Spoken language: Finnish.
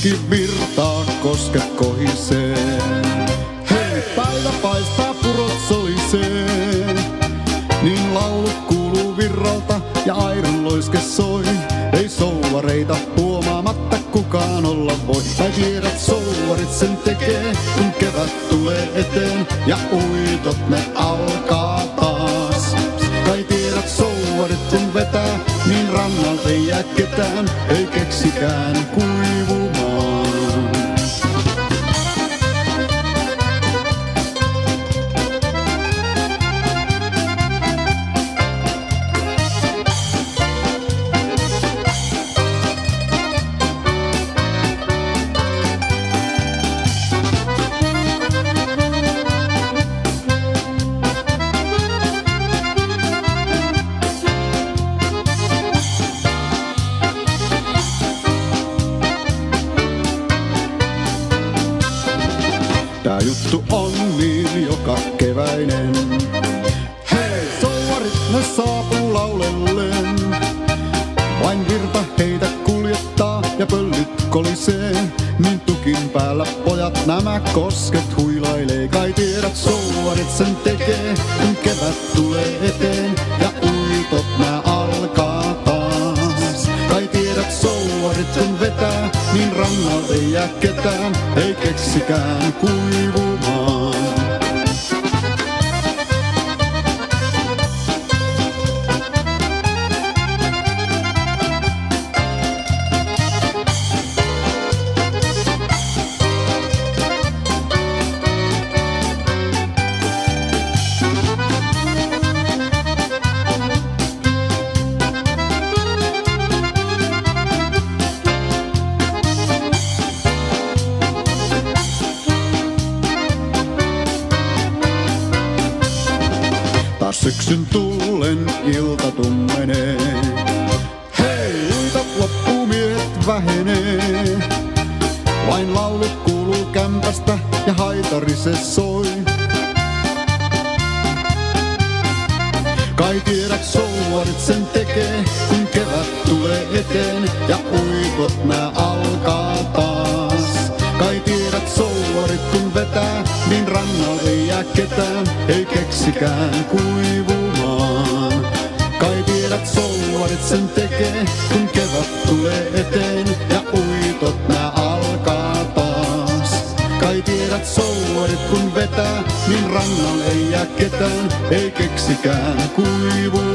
pitkin virtaa kosket kohisee. Hei, päivä paistaa, purot solisee. Niin laulu kuuluu virralta ja aidon loiske soi. Ei souvareita huomaamatta kukaan olla voi. Tai tiedät, souvarit sen tekee, kun kevät tulee eteen ja uitot ne alkaa taas. Kai tiedät, souvarit kun vetää, niin rannalta ei jää ketään, ei keksikään kuivumaan. Tää juttu on niin joka keväinen. Hei, souvarit ne saapuu laulellen. Vain virta heitä kuljettaa ja pöllit kolisee. Niin tukin päällä pojat nämä kosket huilailee. Kai tiedät, souvarit sen tekee, kun kevät tulee eteen ja uitot nää alkaa taas. Kai tiedät, souvarit kun vetää, niin rannalta ei jää ketään, ei keksikään kuivumaan. Taas syksyn tullen ilta tummenee. Hei, uitot loppuu, miehet vähenee. Vain laulut kuuluu kämpästä ja haitari se soi. Kai tiedät, souvarit sen tekee, kun kevät tulee eteen ja uitot nää alkaa taas. Kai tiedät, souvarit kun vetää, niin rannalle ei jää ketään, ei keksikään kuivumaan. Kai tiedät, souvarit sen tekee, kun kevät tulee eteen ja uitot nää alkaa taas. Kai tiedät, souvarit kun vetää, niin rannalle ei jää ketään, ei keksikään kuivumaan.